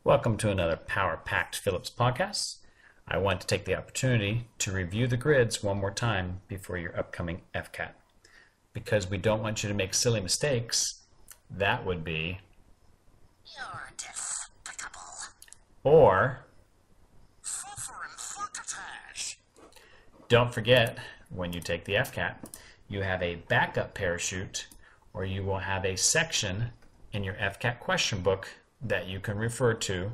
Welcome to another Power-Packed Phillips podcast. I want to take the opportunity to review the grids one more time before your upcoming FCAT. Because we don't want you to make silly mistakes, that would be You're despicable. Or Fuckertage. don't forget, when you take the FCAT, you have a backup parachute, or you will have a section in your FCAT question book that you can refer to,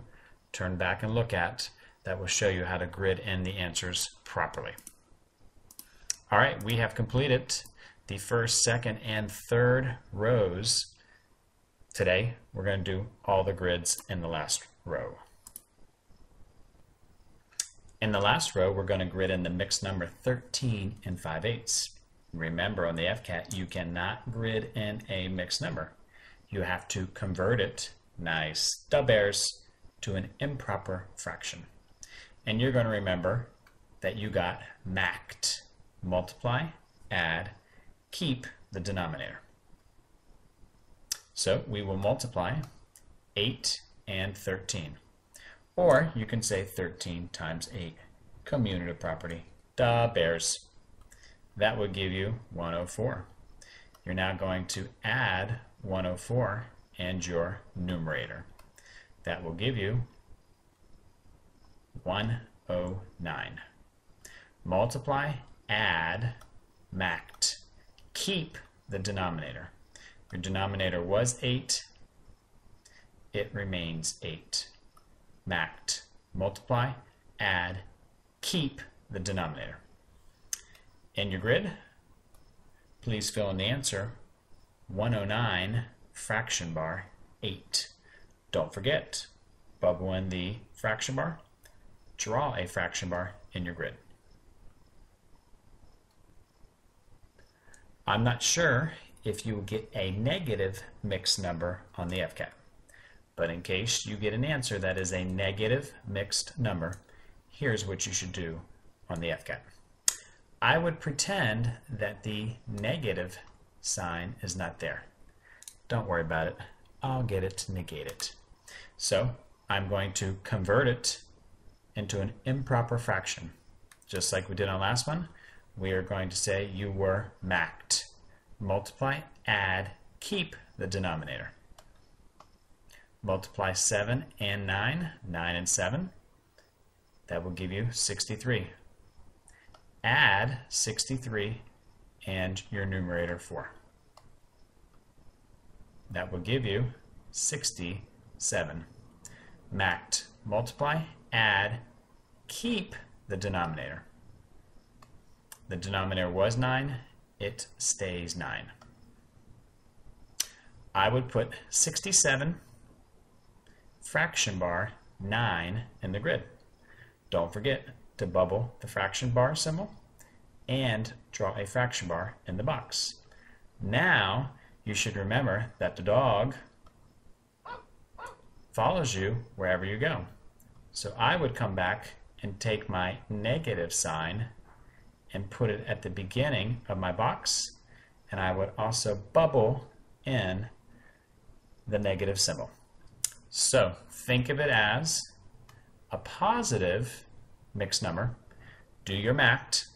turn back and look at, that will show you how to grid in the answers properly. All right, we have completed the first, second, and third rows. Today, we're going to do all the grids in the last row. In the last row, we're going to grid in the mixed number 13 and 5/8. Remember, on the FCAT, you cannot grid in a mixed number. You have to convert it, nice, da bears, to an improper fraction. And you're going to remember that you got MACT, multiply, add, keep the denominator. So we will multiply 8 and 13. Or you can say 13 times 8, commutative property, da bears. That would give you 104. You're now going to add 104 and your numerator. That will give you 109. Multiply, add, MACT. Keep the denominator. Your denominator was 8. It remains 8. MACT. Multiply, add, keep the denominator. In your grid, please fill in the answer 109 fraction bar 8. Don't forget, bubble in the fraction bar, draw a fraction bar in your grid. I'm not sure if you will get a negative mixed number on the FCAT, but in case you get an answer that is a negative mixed number, here's what you should do on the FCAT. I would pretend that the negative sign is not there. Don't worry about it. I'll get it to negate it. So I'm going to convert it into an improper fraction. Just like we did on the last one, we are going to say you were MACT. Multiply, add, keep the denominator. Multiply 7 and 9, 9 and 7. That will give you 63. Add 63 and your numerator 4. That will give you 67. MACT. Multiply, add, keep the denominator. The denominator was 9. It stays 9. I would put 67 fraction bar 9 in the grid. Don't forget to bubble the fraction bar symbol and draw a fraction bar in the box. Now you should remember that the dog follows you wherever you go. So I would come back and take my negative sign and put it at the beginning of my box, and I would also bubble in the negative symbol. So think of it as a positive mixed number. Do your MACT,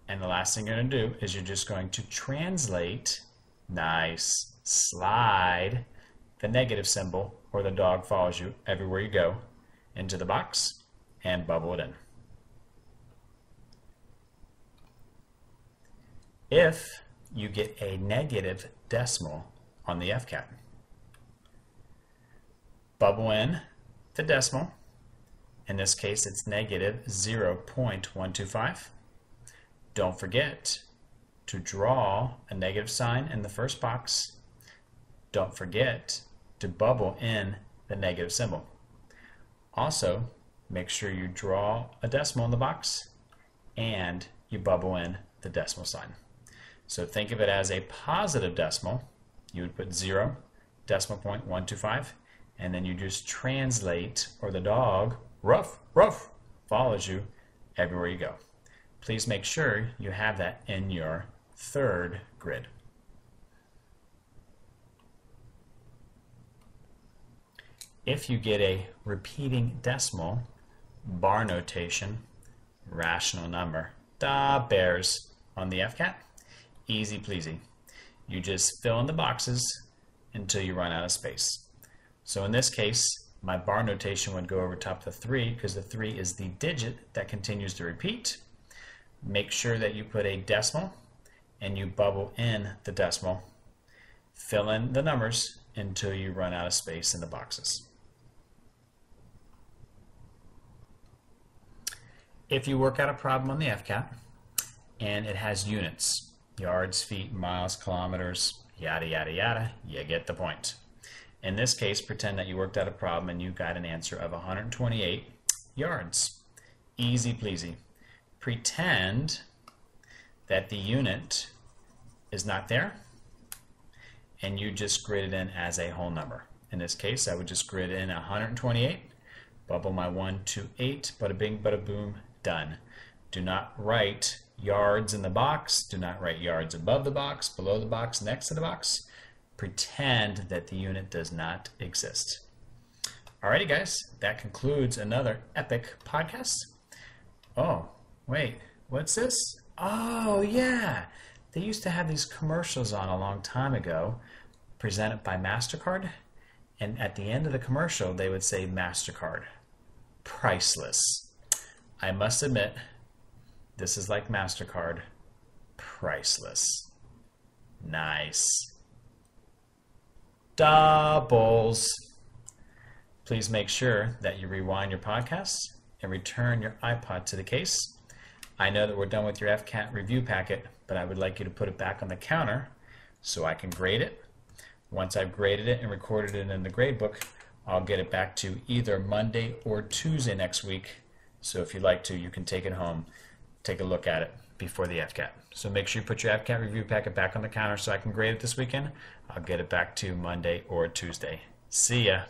and the last thing you're going to do is you're just going to translate, nice, slide the negative symbol, or the dog follows you everywhere you go, into the box and bubble it in. If you get a negative decimal on the FCAT, bubble in the decimal. In this case, it's negative 0.125. Don't forget to draw a negative sign in the first box. Don't forget to bubble in the negative symbol. Also, make sure you draw a decimal in the box and you bubble in the decimal sign. So think of it as a positive decimal. You would put 0.125, and then you just translate, or the dog, ruff, ruff, follows you everywhere you go. Please make sure you have that in your third grid. If you get a repeating decimal, bar notation, rational number, da bears on the FCAT, easy pleasy. You just fill in the boxes until you run out of space. So in this case, my bar notation would go over top the 3 because the 3 is the digit that continues to repeat. Make sure that you put a decimal and you bubble in the decimal. Fill in the numbers until you run out of space in the boxes. If you work out a problem on the FCAT and it has units, yards, feet, miles, kilometers, yada, yada, yada, you get the point. In this case, pretend that you worked out a problem and you got an answer of 128 yards. Easy pleasy. Pretend that the unit is not there and you just grid it in as a whole number. In this case, I would just grid in 128, bubble my 1 to 8, bada bing, bada boom, done. Do not write yards in the box. Do not write yards above the box, below the box, next to the box. Pretend that the unit does not exist. Alrighty guys, that concludes another epic podcast. Oh, wait, what's this? Oh yeah, they used to have these commercials on a long time ago, presented by MasterCard, and at the end of the commercial they would say MasterCard, priceless. I must admit, this is like MasterCard, priceless. Nice. Doubles. Please make sure that you rewind your podcast and return your iPod to the case. I know that we're done with your FCAT review packet, but I would like you to put it back on the counter so I can grade it. Once I've graded it and recorded it in the grade book, I'll get it back to either Monday or Tuesday next week. So if you'd like to, you can take it home, take a look at it before the FCAT. So make sure you put your FCAT review packet back on the counter so I can grade it this weekend. I'll get it back to you Monday or Tuesday. See ya.